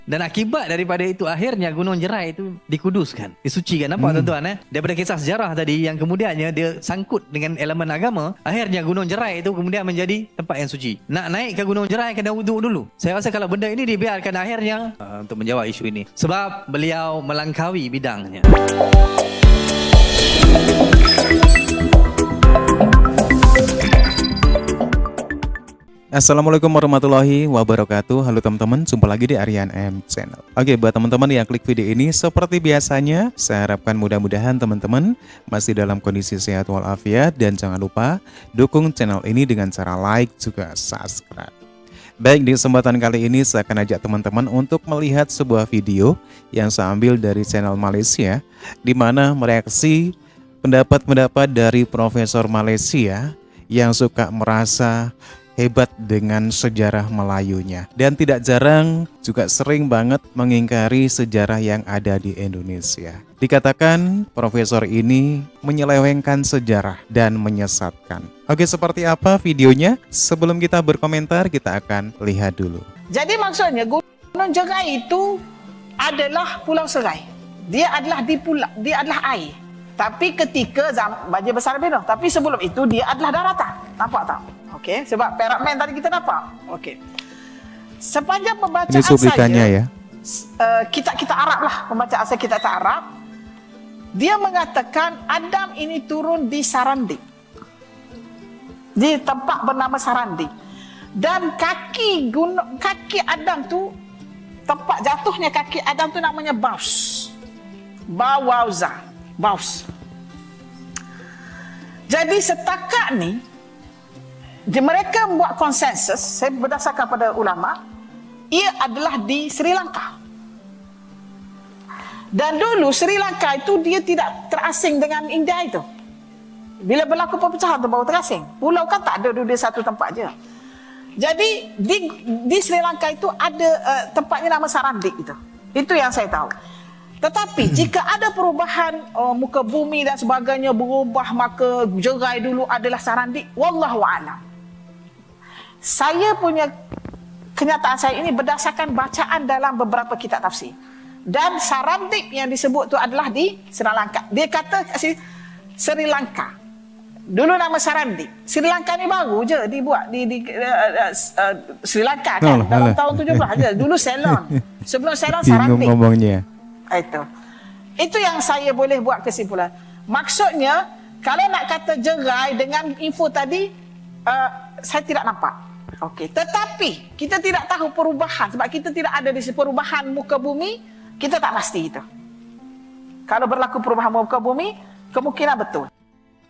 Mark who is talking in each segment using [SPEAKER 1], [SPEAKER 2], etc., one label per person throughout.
[SPEAKER 1] Dan akibat daripada itu akhirnya Gunung Jerai itu dikuduskan, disucikan. Nampak tuan-tuan Daripada kisah sejarah tadi yang kemudiannya dia sangkut dengan elemen agama, akhirnya Gunung Jerai itu kemudian menjadi tempat yang suci. Nak naik ke Gunung Jerai kena wuduk dulu. Saya rasa kalau benda ini dibiarkan akhirnya untuk menjawab isu ini, sebab beliau melangkaui bidangnya.
[SPEAKER 2] Assalamualaikum warahmatullahi wabarakatuh. Halo teman-teman, jumpa lagi di Aryan M Channel. Oke, buat teman-teman yang klik video ini, seperti biasanya saya harapkan mudah-mudahan teman-teman masih dalam kondisi sehat walafiat. Dan jangan lupa dukung channel ini dengan cara like juga subscribe. Baik, di kesempatan kali ini saya akan ajak teman-teman untuk melihat sebuah video yang saya ambil dari channel Malaysia, di mana mereaksi pendapat-pendapat dari Profesor Malaysia yang suka merasa hebat dengan sejarah Melayunya, dan tidak jarang juga sering banget mengingkari sejarah yang ada di Indonesia. Dikatakan profesor ini menyelewengkan sejarah dan menyesatkan. Oke, seperti apa videonya? Sebelum kita berkomentar, kita akan lihat dulu.
[SPEAKER 3] Jadi maksudnya Gunung Jerai itu adalah pulau serai. Dia adalah dia adalah air. Tapi ketika Banjir Besar Beno, tapi sebelum itu dia adalah daratan. Nampak tak? Okey, sebab Perak Man tadi kita nampak. Okey. Sepanjang pembacaan
[SPEAKER 2] ini cuplikannya
[SPEAKER 3] saya,
[SPEAKER 2] ya.
[SPEAKER 3] Kita Arab lah, pembacaan saya kita Arab. Dia mengatakan Adam ini turun di Sarandi. Di tempat bernama Sarandi. Dan kaki Adam tu, tempat jatuhnya kaki Adam tu namanya Baus. Baus. Jadi setakat ni mereka membuat konsensus, saya berdasarkan pada ulama, ia adalah di Sri Lanka. Dan dulu Sri Lanka itu dia tidak terasing dengan India itu. Bila berlaku perpecahan tu baru terasing. Pulau kan tak ada, dulu dia satu tempat je. Jadi di Sri Lanka itu ada tempatnya nama Sarandik itu. Itu yang saya tahu. Tetapi jika ada perubahan muka bumi dan sebagainya berubah, maka Jerai dulu adalah Sarandik. Wallahu a'lam. Saya punya kenyataan saya ini berdasarkan bacaan dalam beberapa kitab tafsir. Dan Sarandik yang disebut tu adalah di Sri Lanka. Dia kata Sri Lanka. Dulu nama Sarandik. Sri Lanka ni baru je dibuat di Sri Lanka kan dalam tahun 17 je. Dulu Ceylon. Sebelum Ceylon Sarandik.
[SPEAKER 2] Bingung ngomongnya.
[SPEAKER 3] Itu yang saya boleh buat kesimpulan. Maksudnya kalau nak kata Jerai dengan info tadi, saya tidak nampak. Okey, tetapi kita tidak tahu perubahan sebab kita tidak ada di perubahan muka bumi, kita tak pasti itu. Kalau berlaku perubahan muka bumi, kemungkinan betul.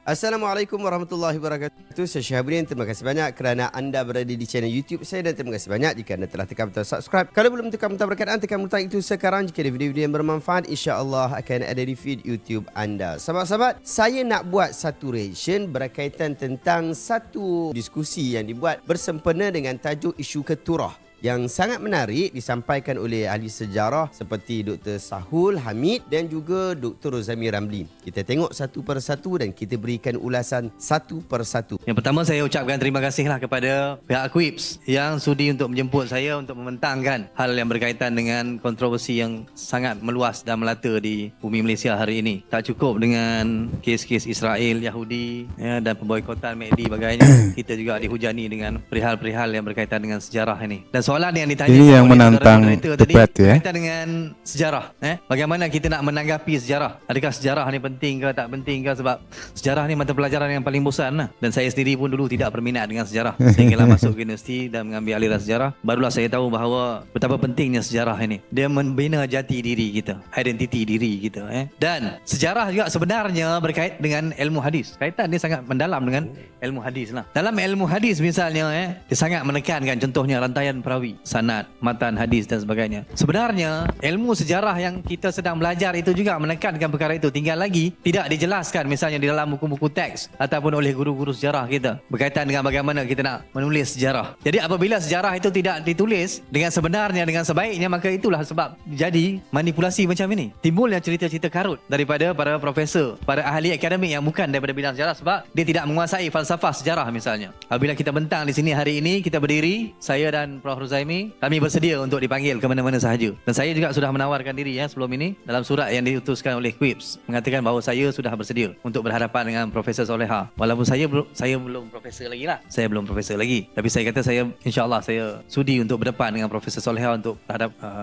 [SPEAKER 4] Assalamualaikum warahmatullahi wabarakatuh. Saya Syahabudin. Terima kasih banyak kerana anda berada di channel YouTube saya, dan terima kasih banyak jika anda telah tekan butang subscribe. Kalau belum tekan butang berkaitan, tekan butang itu sekarang. Jika ada video-video yang bermanfaat, insya-Allah akan ada di feed YouTube anda. Sahabat-sahabat, saya nak buat satu reaction berkaitan tentang satu diskusi yang dibuat bersempena dengan tajuk isu keturah, yang sangat menarik disampaikan oleh ahli sejarah seperti Dr. Sahul Hamid dan juga Dr. Rozami Ramli. Kita tengok satu persatu dan kita berikan ulasan satu persatu.
[SPEAKER 1] Yang pertama, saya ucapkan terima kasihlah kepada pihak Quips yang sudi untuk menjemput saya untuk membentangkan hal yang berkaitan dengan kontroversi yang sangat meluas dan melata di bumi Malaysia hari ini. Tak cukup dengan kes-kes Israel, Yahudi dan pemboikotan MACD bagainya. Kita juga dihujani dengan perihal-perihal yang berkaitan dengan sejarah ini. Dan soalan yang ditanya
[SPEAKER 2] ini yang menantang debat ya,
[SPEAKER 1] berkaitan dengan sejarah. Bagaimana kita nak menanggapi sejarah? Adakah sejarah ni penting ke tak penting ke? Sebab sejarah ni mata pelajaran yang paling bosan lah. Dan saya sendiri pun dulu tidak berminat dengan sejarah. Sehinggalah masuk ke universiti dan mengambil aliran sejarah, barulah saya tahu bahawa betapa pentingnya sejarah ini. Dia membina jati diri kita, identiti diri kita. Dan sejarah juga sebenarnya berkait dengan ilmu hadis. Kaitan dia sangat mendalam dengan ilmu hadis lah. Dalam ilmu hadis misalnya, dia sangat menekankan contohnya rantaian perawi, sanad, matan, hadis dan sebagainya. Sebenarnya ilmu sejarah yang kita sedang belajar itu juga menekankan perkara itu. Tinggal lagi tidak dijelaskan misalnya di dalam buku-buku teks ataupun oleh guru-guru sejarah kita berkaitan dengan bagaimana kita nak menulis sejarah. Jadi apabila sejarah itu tidak ditulis dengan sebenarnya, dengan sebaiknya, maka itulah sebab jadi manipulasi macam ini. Timbulnya cerita-cerita karut daripada para profesor, para ahli akademik yang bukan daripada bidang sejarah sebab dia tidak menguasai falsafah sejarah misalnya. Apabila kita bentang di sini hari ini, kita berdiri, saya dan Prof. Huzaimi, kami bersedia untuk dipanggil ke mana-mana sahaja. Dan saya juga sudah menawarkan diri sebelum ini dalam surat yang diutuskan oleh Quips, mengatakan bahawa saya sudah bersedia untuk berhadapan dengan Profesor Soleha. Walaupun saya belum profesor lagi lah. Saya belum profesor lagi. Tapi saya kata saya insya-Allah saya sudi untuk berdepan dengan Profesor Soleha untuk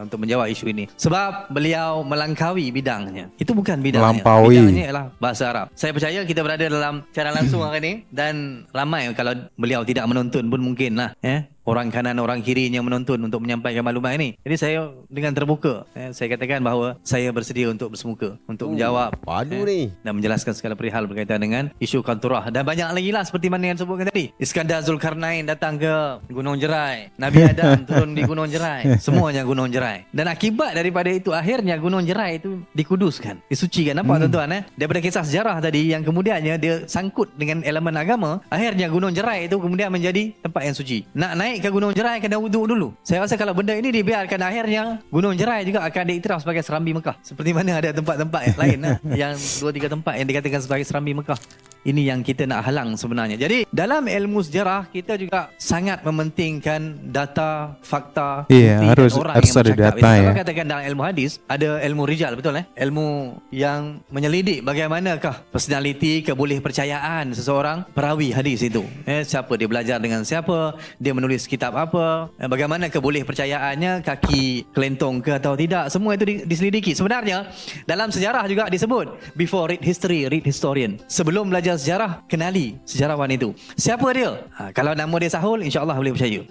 [SPEAKER 1] untuk menjawab isu ini. Sebab beliau melangkaui bidangnya. Itu bukan bidangnya.
[SPEAKER 2] Melampaui.
[SPEAKER 1] Bidangnya ialah bahasa Arab. Saya percaya kita berada dalam cara langsung hari ini dan ramai kalau beliau tidak menonton pun mungkin lah orang kanan, orang kiri yang menonton untuk menyampaikan maklumat ini. Jadi saya dengan terbuka, saya katakan bahawa saya bersedia untuk bersemuka, untuk menjawab
[SPEAKER 4] Padu ni.
[SPEAKER 1] dan menjelaskan segala perihal berkaitan dengan isu Kanturah. Dan banyak lagi lah seperti mana yang disebutkan tadi. Iskandar Zulkarnain datang ke Gunung Jerai. Nabi Adam turun di Gunung Jerai. Semuanya Gunung Jerai. Dan akibat daripada itu, akhirnya Gunung Jerai itu dikuduskan, disucikan. Nampak tuan-tuan? Daripada kisah sejarah tadi yang kemudiannya dia sangkut dengan elemen agama, akhirnya Gunung Jerai itu kemudian menjadi tempat yang suci. Nak naik ke Gunung Jerai kena wuduk dulu. Saya rasa kalau benda ini dibiarkan, akhirnya Gunung Jerai juga akan diiktiraf sebagai Serambi Mekah. Seperti mana ada tempat-tempat yang lain yang 2-3 tempat yang dikatakan sebagai Serambi Mekah. Ini yang kita nak halang sebenarnya. Jadi dalam ilmu sejarah kita juga sangat mementingkan data, fakta,
[SPEAKER 2] Iya,
[SPEAKER 1] bukti
[SPEAKER 2] harus
[SPEAKER 1] dan orang
[SPEAKER 2] ada
[SPEAKER 1] yang bercakap.
[SPEAKER 2] data
[SPEAKER 1] Itu
[SPEAKER 2] ya.
[SPEAKER 1] kalau katakan dalam ilmu hadis ada ilmu rijal, betul ilmu yang menyelidik bagaimanakah personaliti, kebolehpercayaan seseorang perawi hadis itu. Siapa dia belajar dengan siapa, dia menulis kitab apa, bagaimana kebolehpercayaannya, kaki kelentong ke atau tidak, semua itu diselidiki. Sebenarnya dalam sejarah juga disebut before read history, read historian. Sebelum belajar sejarah, kenali sejarawan itu. Siapa dia? Kalau nama dia Sahul, insya-Allah boleh percaya.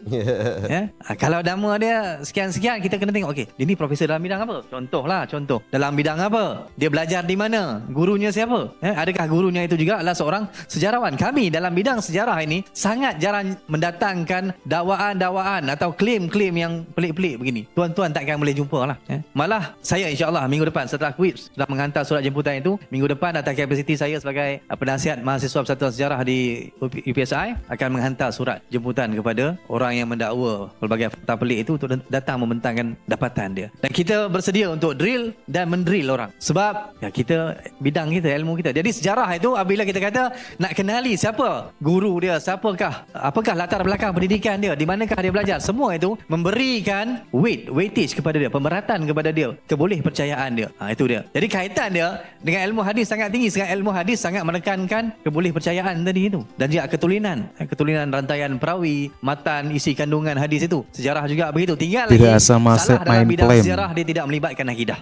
[SPEAKER 1] Kalau nama dia sekian-sekian, kita kena tengok, okey, dia ni profesor dalam bidang apa? Contoh. Dalam bidang apa? Dia belajar di mana? Gurunya siapa? Adakah gurunya itu juga adalah seorang sejarawan? Kami dalam bidang sejarah ini sangat jarang mendatangkan dakwaan-dakwaan atau klaim-klaim yang pelik-pelik begini. Tuan-tuan takkan boleh jumpa lah. Malah saya insya-Allah minggu depan setelah Quips sudah menghantar surat jemputan itu, minggu depan atas kapasiti saya sebagai penasihat mahasiswa Persatuan Sejarah di UPSI akan menghantar surat jemputan kepada orang yang mendakwa pelbagai fakta pelik itu untuk datang membentangkan dapatan dia. Dan kita bersedia untuk drill dan mendrill orang. Sebab kita bidang kita, ilmu kita. Jadi sejarah itu apabila kita kata nak kenali siapa guru dia, apakah latar belakang pendidikan dia, di manakah dia belajar, semua itu memberikan weightage kepada dia, pemberatan kepada dia, kebolehpercayaan dia. Itu dia. Jadi kaitan dia dengan ilmu hadis sangat tinggi. Sebab ilmu hadis sangat menekankan kebolehpercayaan tadi itu. Dan juga ketulinan rantaian perawi, matan, isi kandungan hadis itu. Sejarah juga begitu. Tinggal
[SPEAKER 2] Tidak
[SPEAKER 1] lagi
[SPEAKER 2] asal
[SPEAKER 1] salah dalam
[SPEAKER 2] main
[SPEAKER 1] bidang
[SPEAKER 2] klaim.
[SPEAKER 1] sejarah, dia tidak melibatkan akidah.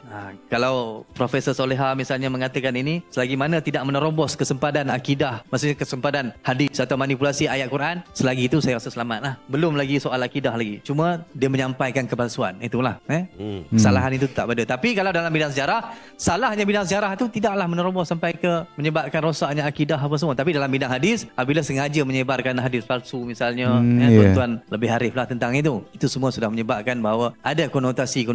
[SPEAKER 1] Kalau Profesor Soleha misalnya mengatakan ini, selagi mana tidak menerobos kesempadan akidah, maksudnya kesempadan hadis atau manipulasi ayat Quran, selagi itu saya rasa selamat lah. Belum lagi soal akidah lagi. Cuma dia menyampaikan kepalsuan. Itulah. Kesalahan itu tak ada. Tapi kalau dalam bidang sejarah, salahnya bidang sejarah itu tidaklah menerobos sampai ke menyebabkan rosaknya akidah apa semua. Tapi dalam bidang hadis, apabila sengaja menyebarkan hadis palsu misalnya, tuan-tuan lebih harif lah tentang itu. Itu semua sudah menyebabkan bahawa ada konotasi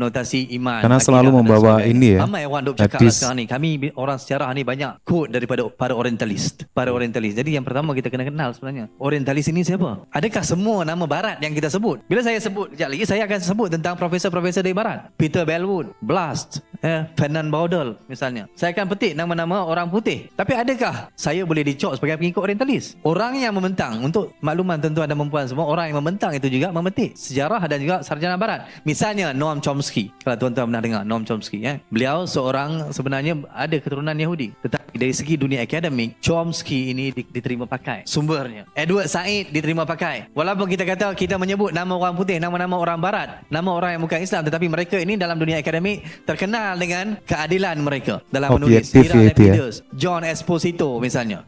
[SPEAKER 1] iman.
[SPEAKER 2] Karena selalu membawa ini ya,
[SPEAKER 1] Ramai orang duk cakap lah
[SPEAKER 2] hadis.
[SPEAKER 1] sekarang ni. Kami orang sejarah ni banyak quote daripada para orientalis. Jadi yang pertama kita kena kenal sebenarnya, orientalis ini siapa? Adakah semua nama barat yang kita sebut? Bila saya sebut kejap lagi, saya akan sebut tentang profesor-profesor dari barat. Peter Bellwood, Blast, Fernand Braudel misalnya. Saya akan petik nama-nama orang putih. Tapi adakah saya boleh dicok sebagai pengikut orientalis? Orang yang membentang, untuk makluman tuan-tuan dan perempuan semua, orang yang membentang itu juga memetik sejarah dan juga sarjana barat. Misalnya Noam Chomsky. Kalau tuan-tuan pernah dengar Noam Chomsky, beliau seorang sebenarnya ada keturunan Yahudi. Tetapi dari segi dunia akademik, Chomsky ini diterima pakai sumbernya. Edward Said diterima pakai. Walaupun kita kata kita menyebut nama orang putih, nama-nama orang barat, nama orang yang bukan Islam, tetapi mereka ini dalam dunia akademik terkenal dengan keadilan mereka dalam menulis.
[SPEAKER 2] Objektif
[SPEAKER 1] Ira
[SPEAKER 2] itu ya.
[SPEAKER 1] Lapidus, John Esposito misalnya.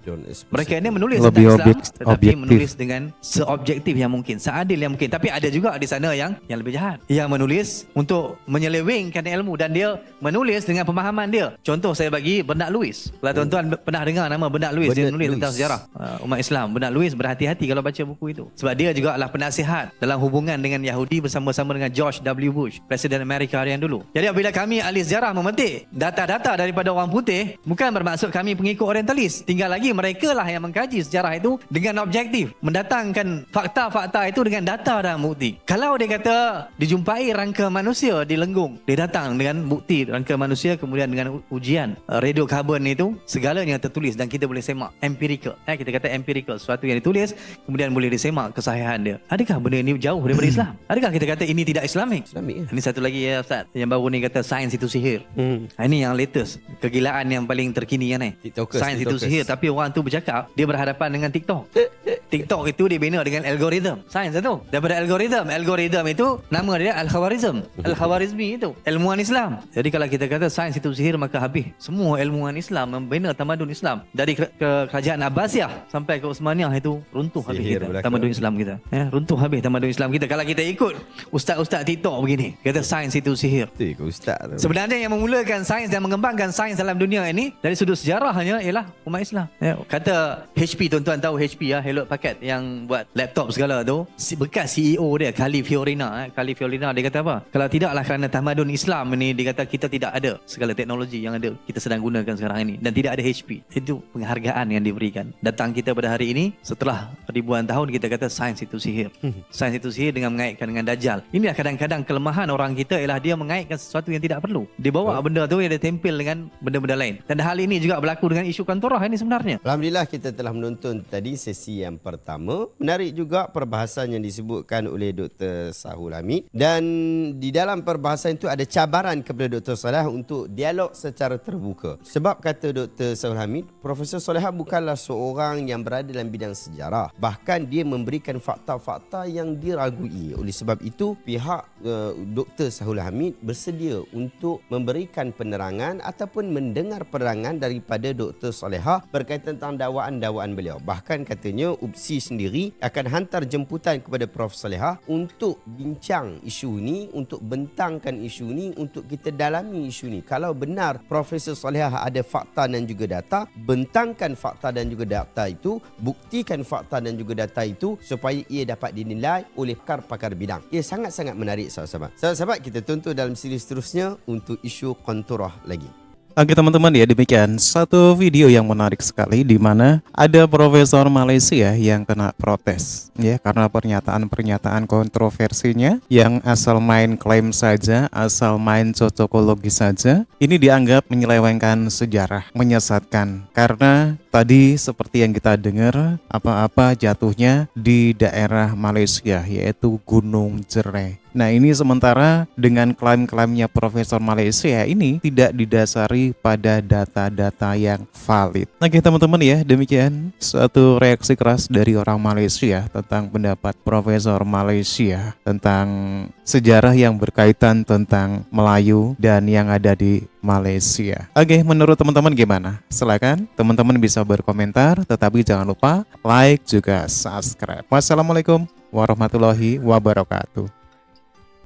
[SPEAKER 1] Mereka ini menulis
[SPEAKER 2] Lebih
[SPEAKER 1] tentang Islam, tetapi
[SPEAKER 2] objektif.
[SPEAKER 1] menulis dengan seobjektif yang mungkin, seadil yang mungkin. Tapi ada juga di sana yang lebih jahat, yang menulis untuk menyelewengkan ilmu, dan dia menulis dengan pemahaman dia. Contoh saya bagi Bernard Lewis. Kalau tuan-tuan pernah dengar nama Bernard Lewis, dia
[SPEAKER 4] Bernard
[SPEAKER 1] menulis
[SPEAKER 4] Lewis.
[SPEAKER 1] tentang sejarah umat Islam. Bernard Lewis, berhati-hati kalau baca buku itu. Sebab dia juga adalah penasihat dalam hubungan dengan Yahudi bersama-sama dengan George W. Bush, Presiden Amerika yang dulu. Jadi apabila kami ahli sejarah memetik data-data daripada orang putih, bukan bermaksud kami pengikut orientalis. Tinggal lagi mereka lah yang mengkaji sejarah itu dengan objektif, mendatangkan fakta-fakta itu dengan data dan bukti. Kalau dia kata dijumpai rangka manusia di Lenggung, dia datang dengan bukti rangka manusia, kemudian dengan ujian radiokarbon itu segalanya tertulis dan kita boleh semak empirical. Kita kata empirical, sesuatu yang ditulis kemudian boleh disemak kesahihan dia. Adakah benda ini jauh daripada Islam? Adakah kita kata ini tidak Islamik?
[SPEAKER 4] Islamik, ya?
[SPEAKER 1] Ini satu lagi ya Ustaz, yang baru ni kata sains itu sihir. Ini yang latest, kegilaan yang paling terkini kan sains itu sihir, tapi orang tu bercakap dia berhadapan dengan TikTok. TikTok itu dibina dengan algoritma. Sains itu daripada algoritma itu nama dia Al-Khawarizmi itu ilmuwan Islam. Jadi kalau kita kata sains itu sihir, maka habis semua ilmuwan Islam membina tamadun Islam dari kerajaan Abbasiyah sampai ke Utsmaniyah itu runtuh habis kita, tamadun Islam kita. Runtuh habis tamadun Islam kita kalau kita ikut ustaz-ustaz TikTok begini kata sains itu sihir.
[SPEAKER 4] Itu ustaz tu.
[SPEAKER 1] Sebenarnya yang memulakan sains dan mengembangkan sains dalam dunia ini dari sudut sejarahnya ialah umat Islam. Kata HP, tuan-tuan tahu HP ya, Hewlett Packard yang buat laptop segala tu, bekas CEO dia Khalil Fiorina dia kata apa? Kalau tidaklah kerana tamadun Islam ini, dia kata kita tidak ada segala teknologi yang ada kita sedang gunakan sekarang ini dan tidak ada HP. Itu penghargaan yang diberikan. Datang kita pada hari ini setelah ribuan tahun kita kata sains itu sihir. Sains itu sihir dengan mengaitkan dengan Dajjal. Inilah kadang-kadang kelemahan orang kita ialah dia mengaitkan sesuatu yang tidak perlu. Dia bawa benda tu yang dia tempel dengan benda-benda lain. Dan hal ini juga berlaku dengan isu kantorah ini sebenarnya.
[SPEAKER 4] Alhamdulillah kita telah menonton tadi sesi yang pertama. Menarik juga perbahasan yang disebutkan oleh Dr. Sahul Hamid, dan di dalam perbahasan itu ada cabaran kepada Dr. Saleh untuk dialog secara terbuka. Sebab kata Dr. Sahul Hamid, Profesor Soleha bukanlah seorang yang berada dalam bidang sejarah. Bahkan dia memberikan fakta-fakta yang diragui. Oleh sebab itu pihak Dr. Sahul Hamid bersedia untuk memberikan penerangan ataupun mendengar penerangan daripada Dr. Soleha berkaitan tentang dakwaan-dakwaan beliau. Bahkan katanya UPSI sendiri akan hantar jemputan kepada Prof. Soleha untuk bincang isu ni, untuk bentangkan isu ni, untuk kita dalami isu ni. Kalau benar Profesor Soleha ada fakta dan juga data, bentangkan fakta dan juga data itu, buktikan fakta dan juga data itu supaya ia dapat dinilai oleh pakar-pakar bidang. Ia sangat-sangat menarik sahabat-sahabat. Sahabat-sahabat, kita tonton dalam siri seterusnya untuk isu konturah lagi.
[SPEAKER 2] Oke teman-teman ya, demikian satu video yang menarik sekali di mana ada profesor Malaysia yang kena protes ya karena pernyataan-pernyataan kontroversinya yang asal main klaim saja, asal main cocokologi saja. Ini dianggap menyelewengkan sejarah, menyesatkan karena tadi seperti yang kita dengar apa-apa jatuhnya di daerah Malaysia yaitu Gunung Jerai. Nah ini sementara dengan klaim-klaimnya Profesor Malaysia ini tidak didasari pada data-data yang valid. Oke teman-teman ya, demikian suatu reaksi keras dari orang Malaysia tentang pendapat Profesor Malaysia tentang sejarah yang berkaitan tentang Melayu dan yang ada di Malaysia. Oke, menurut teman-teman gimana? Silakan teman-teman bisa berkomentar, tetapi jangan lupa like juga subscribe. Wassalamualaikum warahmatullahi wabarakatuh.